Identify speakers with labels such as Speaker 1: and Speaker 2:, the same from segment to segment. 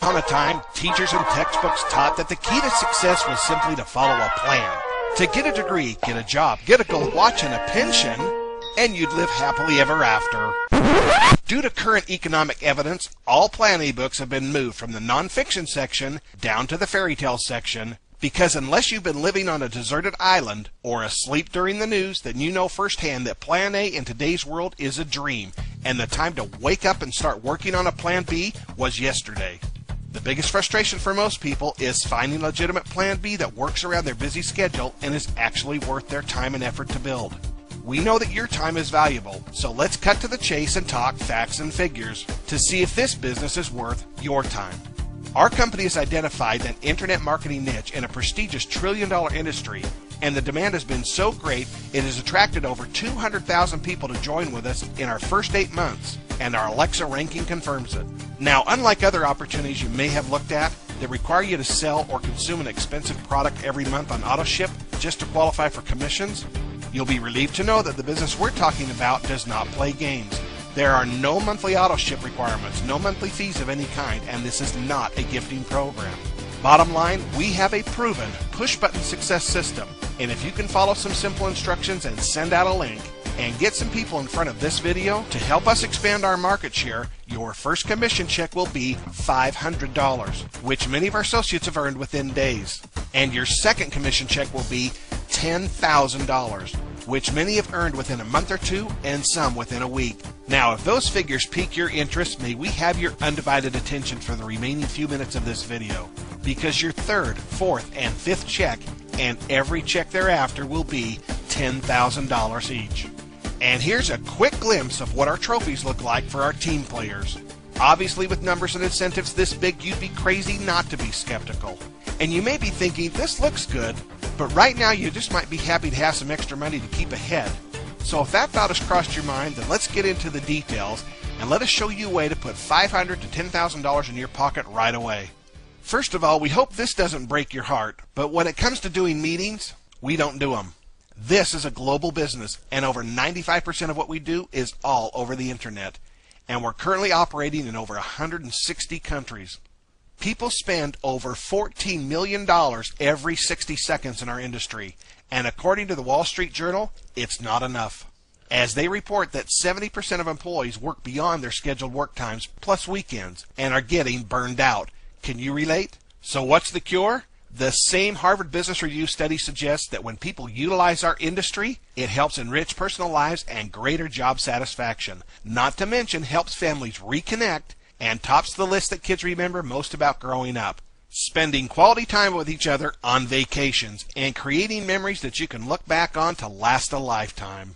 Speaker 1: upon a time, teachers and textbooks taught that the key to success was simply to follow a plan. To get a degree, get a job, get a gold watch and a pension, and you'd live happily ever after. Due to current economic evidence, all plan ebooks have been moved from the nonfiction section down to the fairy tale section, because unless you've been living on a deserted island or asleep during the news, then you know firsthand that Plan A in today's world is a dream, and the time to wake up and start working on a Plan B was yesterday. The biggest frustration for most people is finding a legitimate Plan B that works around their busy schedule and is actually worth their time and effort to build. We know that your time is valuable, so let's cut to the chase and talk facts and figures to see if this business is worth your time. Our company has identified an internet marketing niche in a prestigious trillion-dollar industry, and the demand has been so great it has attracted over 200,000 people to join with us in our first 8 months, and our Alexa ranking confirms it. Now, unlike other opportunities you may have looked at that require you to sell or consume an expensive product every month on auto ship just to qualify for commissions, you'll be relieved to know that the business we're talking about does not play games. There are no monthly auto ship requirements, no monthly fees of any kind, and this is not a gifting program. Bottom line, we have a proven push-button success system, and if you can follow some simple instructions and send out a link and get some people in front of this video to help us expand our market share, your first commission check will be $500, which many of our associates have earned within days. And your second commission check will be $10,000, which many have earned within a month or two and some within a week. Now, if those figures pique your interest, may we have your undivided attention for the remaining few minutes of this video, because your third, fourth, and fifth check and every check thereafter will be $10,000 each. And here's a quick glimpse of what our trophies look like for our team players. Obviously, with numbers and incentives this big, you'd be crazy not to be skeptical. And you may be thinking, this looks good, but right now you just might be happy to have some extra money to keep ahead. So if that thought has crossed your mind, then let's get into the details and let us show you a way to put $500 to $10,000 in your pocket right away. First of all, we hope this doesn't break your heart, but when it comes to doing meetings, we don't do them. This is a global business, and over 95% of what we do is all over the internet, and we're currently operating in over 160 countries. People spend over $14 million every 60 seconds in our industry, and according to the Wall Street Journal, it's not enough, as they report that 70% of employees work beyond their scheduled work times plus weekends and are getting burned out. Can you relate? So what's the cure? The same Harvard Business Review study suggests that when people utilize our industry, it helps enrich personal lives and greater job satisfaction, not to mention helps families reconnect and tops the list that kids remember most about growing up. Spending quality time with each other on vacations and creating memories that you can look back on to last a lifetime.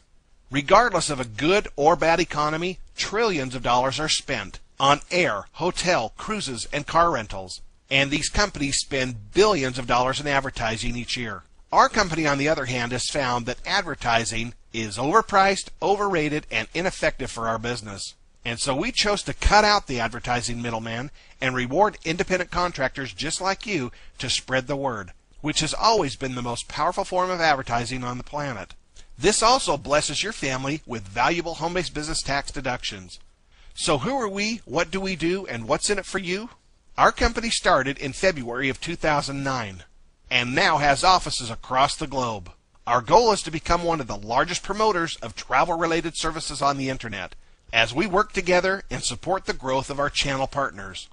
Speaker 1: Regardless of a good or bad economy, trillions of dollars are spent on air, hotel, cruises, and car rentals. And these companies spend billions of dollars in advertising each year. Our company, on the other hand, has found that advertising is overpriced, overrated, and ineffective for our business. And so we chose to cut out the advertising middleman and reward independent contractors just like you to spread the word, which has always been the most powerful form of advertising on the planet. This also blesses your family with valuable home-based business tax deductions. So who are we, what do we do, and what's in it for you? Our company started in February of 2009 and now has offices across the globe. Our goal is to become one of the largest promoters of travel-related services on the internet as we work together and support the growth of our channel partners.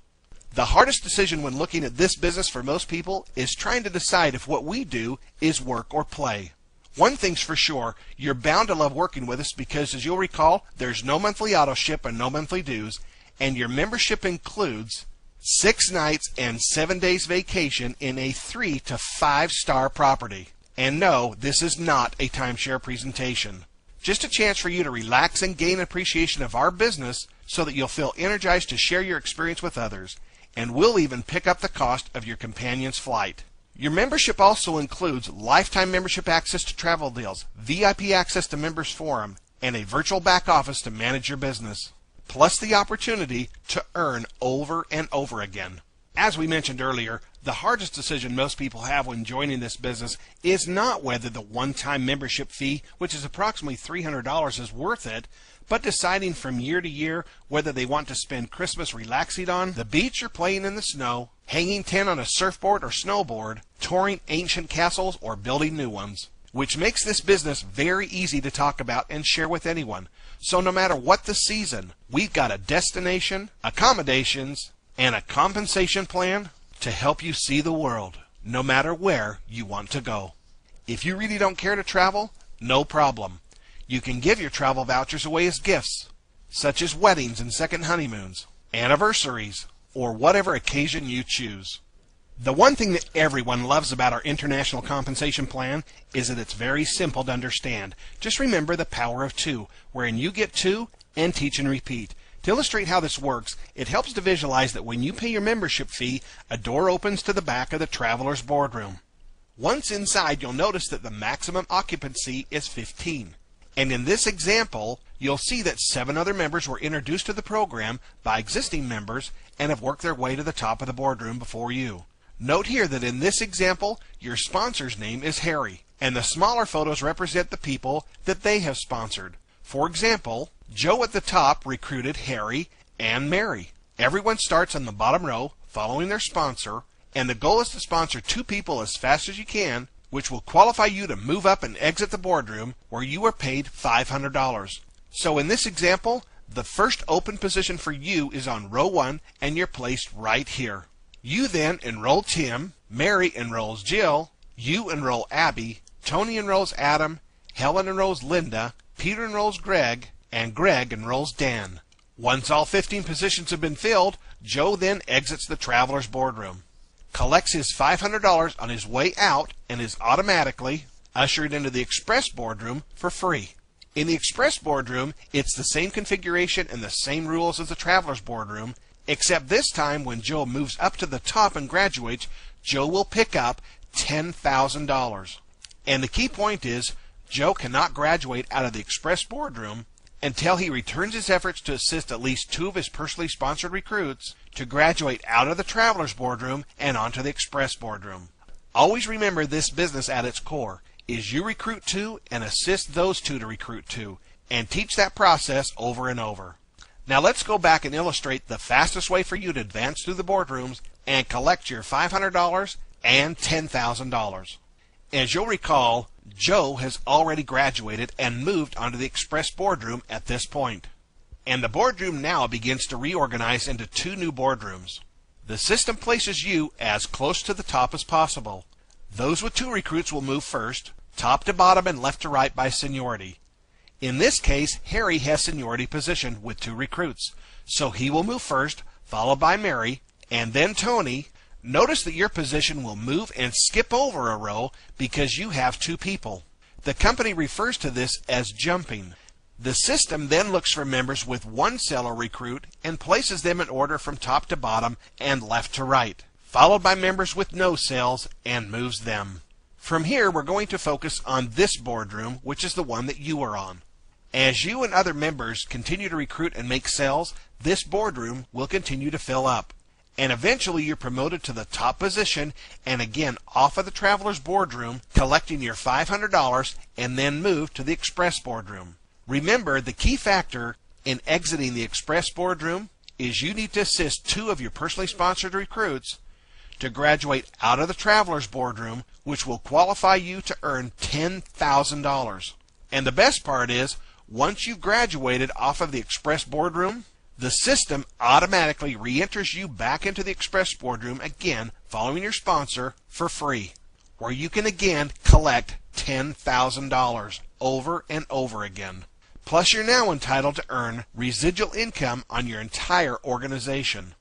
Speaker 1: The hardest decision when looking at this business for most people is trying to decide if what we do is work or play. One thing's for sure, you're bound to love working with us because, as you'll recall, there's no monthly auto ship and no monthly dues, and your membership includes 6 nights and 7 days vacation in a 3 to 5-star property. And no, this is not a timeshare presentation. Just a chance for you to relax and gain appreciation of our business so that you'll feel energized to share your experience with others. And we'll even pick up the cost of your companion's flight. Your membership also includes lifetime membership access to travel deals, VIP access to members forum, and a virtual back office to manage your business, plus the opportunity to earn over and over again. As we mentioned earlier, the hardest decision most people have when joining this business is not whether the one-time membership fee, which is approximately $300, is worth it, but deciding from year to year whether they want to spend Christmas relaxing on the beach or playing in the snow, hanging tent on a surfboard or snowboard, touring ancient castles, or building new ones. Which makes this business very easy to talk about and share with anyone. So no matter what the season, we've got a destination, accommodations, and a compensation plan to help you see the world, no matter where you want to go. If you really don't care to travel, no problem. You can give your travel vouchers away as gifts, such as weddings and second honeymoons, anniversaries, or whatever occasion you choose. The one thing that everyone loves about our international compensation plan is that it's very simple to understand. Just remember the power of two, wherein you get two and teach and repeat. To illustrate how this works, it helps to visualize that when you pay your membership fee, a door opens to the back of the traveler's boardroom. Once inside, you'll notice that the maximum occupancy is 15. And in this example, you'll see that 7 other members were introduced to the program by existing members and have worked their way to the top of the boardroom before you. Note here that in this example, your sponsor's name is Harry, and the smaller photos represent the people that they have sponsored. For example, Joe at the top recruited Harry and Mary. Everyone starts on the bottom row, following their sponsor, and the goal is to sponsor 2 people as fast as you can, which will qualify you to move up and exit the boardroom where you are paid $500. So in this example, the first open position for you is on row 1, and you're placed right here. You then enroll Tim, Mary enrolls Jill, you enroll Abby, Tony enrolls Adam, Helen enrolls Linda, Peter enrolls Greg, and Greg enrolls Dan. Once all 15 positions have been filled, Joe then exits the traveler's boardroom, collects his $500 on his way out, and is automatically ushered into the express boardroom for free. In the express boardroom, it's the same configuration and the same rules as the traveler's boardroom, except this time when Joe moves up to the top and graduates, Joe will pick up $10,000. And the key point is, Joe cannot graduate out of the express boardroom until he returns his efforts to assist at least 2 of his personally sponsored recruits to graduate out of the traveler's boardroom and onto the express boardroom. Always remember this business at its core is you recruit 2 and assist those 2 to recruit 2, and teach that process over and over. Now let's go back and illustrate the fastest way for you to advance through the boardrooms and collect your $500 and $10,000. As you'll recall, Joe has already graduated and moved onto the express boardroom at this point. And the boardroom now begins to reorganize into 2 new boardrooms. The system places you as close to the top as possible. Those with 2 recruits will move first, top to bottom and left to right by seniority. In this case, Harry has seniority position with 2 recruits, so he will move first, followed by Mary, and then Tony. Notice that your position will move and skip over a row because you have 2 people. The company refers to this as jumping. The system then looks for members with 1 cell or recruit and places them in order from top to bottom and left to right, followed by members with no cells and moves them. From here, we're going to focus on this boardroom, which is the one that you are on. As you and other members continue to recruit and make cells, this boardroom will continue to fill up. And eventually you're promoted to the top position and again off of the traveler's boardroom, collecting your $500 and then move to the express boardroom. Remember, the key factor in exiting the express boardroom is you need to assist 2 of your personally sponsored recruits to graduate out of the traveler's boardroom, which will qualify you to earn $10,000. And the best part is, once you've graduated off of the express boardroom, the system automatically re-enters you back into the express boardroom again, following your sponsor, for free, where you can again collect $10,000 over and over again. Plus, you're now entitled to earn residual income on your entire organization.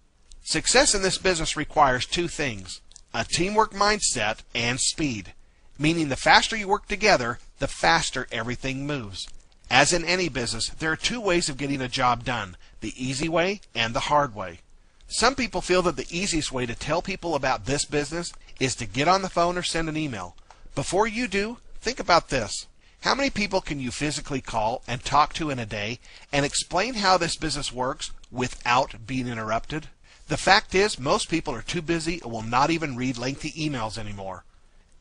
Speaker 1: Success in this business requires 2 things: a teamwork mindset and speed, meaning the faster you work together, the faster everything moves. As in any business, there are 2 ways of getting a job done: the easy way and the hard way. Some people feel that the easiest way to tell people about this business is to get on the phone or send an email. Before you do, think about this. How many people can you physically call and talk to in a day and explain how this business works without being interrupted? The fact is, most people are too busy and will not even read lengthy emails anymore.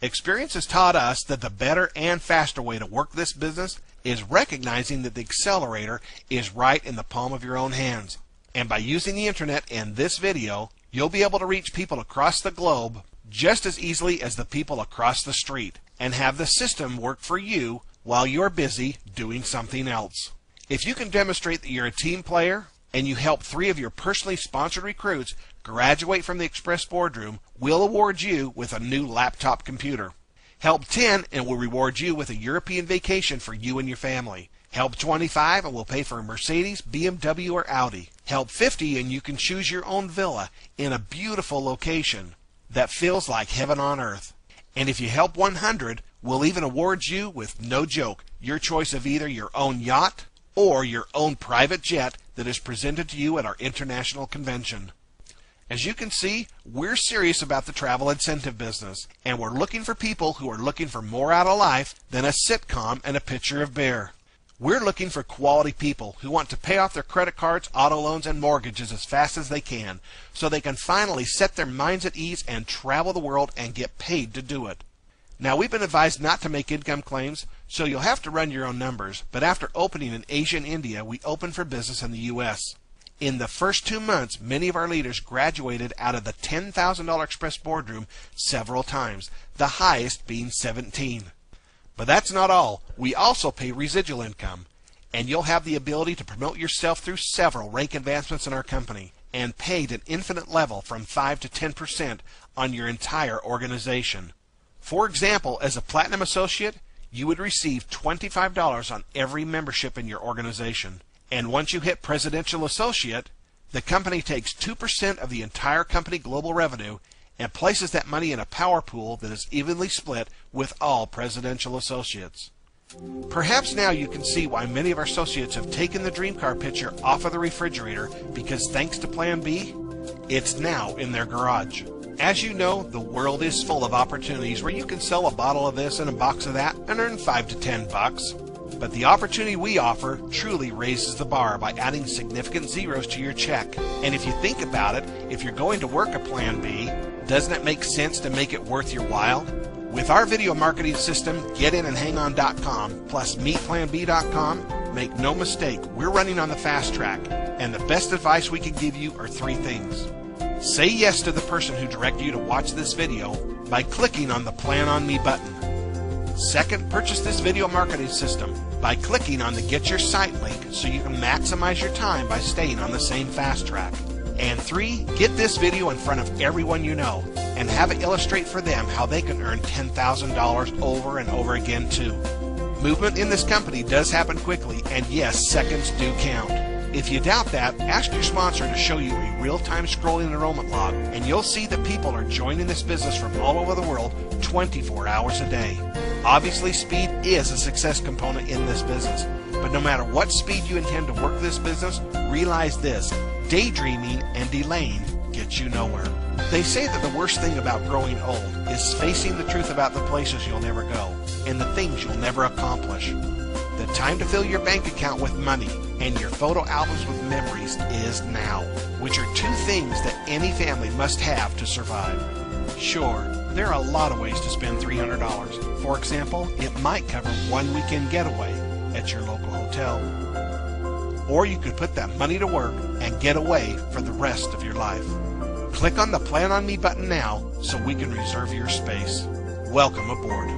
Speaker 1: Experience has taught us that the better and faster way to work this business is recognizing that the accelerator is right in the palm of your own hands. And by using the internet and this video, you'll be able to reach people across the globe just as easily as the people across the street, and have the system work for you while you're busy doing something else. If you can demonstrate that you're a team player, and you help 3 of your personally sponsored recruits graduate from the Express Boardroom, we'll award you with a new laptop computer. Help 10 and we'll reward you with a European vacation for you and your family. Help 25 and we'll pay for a Mercedes, BMW, or Audi. Help 50 and you can choose your own villa in a beautiful location that feels like heaven on earth. And if you help 100, we'll even award you with, no joke, your choice of either your own yacht or your own private jet that is presented to you at our international convention. As you can see, we're serious about the travel incentive business, and we're looking for people who are looking for more out of life than a sitcom and a picture of bear. We're looking for quality people who want to pay off their credit cards, auto loans, and mortgages as fast as they can, so they can finally set their minds at ease and travel the world and get paid to do it. Now, we've been advised not to make income claims, so you'll have to run your own numbers, but after opening in Asia and India, we opened for business in the U.S. In the first 2 months, many of our leaders graduated out of the $10,000 Express Boardroom several times, the highest being 17. But that's not all. We also pay residual income, and you'll have the ability to promote yourself through several rank advancements in our company, and paid an infinite level from 5 to 10% on your entire organization. For example, as a Platinum Associate, you would receive $25 on every membership in your organization. And once you hit Presidential Associate, the company takes 2% of the entire company global revenue and places that money in a power pool that is evenly split with all Presidential Associates. Perhaps now you can see why many of our associates have taken the dream car picture off of the refrigerator, because thanks to Plan B, it's now in their garage. As you know, the world is full of opportunities where you can sell a bottle of this and a box of that and earn $5 to $10. But the opportunity we offer truly raises the bar by adding significant zeros to your check. And if you think about it, if you're going to work a Plan B, doesn't it make sense to make it worth your while? With our video marketing system, GetInAndHangOn.com plus MeetPlanB.com, make no mistake, we're running on the fast track. And the best advice we can give you are 3 things. Say yes to the person who directed you to watch this video by clicking on the Plan on Me button. Second, purchase this video marketing system by clicking on the Get Your Site link so you can maximize your time by staying on the same fast track. And 3, get this video in front of everyone you know and have it illustrate for them how they can earn $10,000 over and over again too. Movement in this company does happen quickly, and yes, seconds do count. If you doubt that, ask your sponsor to show you a real-time scrolling enrollment log, and you'll see that people are joining this business from all over the world 24 hours a day. Obviously, speed is a success component in this business, but no matter what speed you intend to work this business, realize this: daydreaming and delaying gets you nowhere. They say that the worst thing about growing old is facing the truth about the places you'll never go and the things you'll never accomplish. The time to fill your bank account with money and your photo albums with memories is now, which are 2 things that any family must have to survive. Sure, there are a lot of ways to spend $300. For example, it might cover 1 weekend getaway at your local hotel. Or you could put that money to work and get away for the rest of your life. Click on the Plan on Me button now so we can reserve your space. Welcome aboard.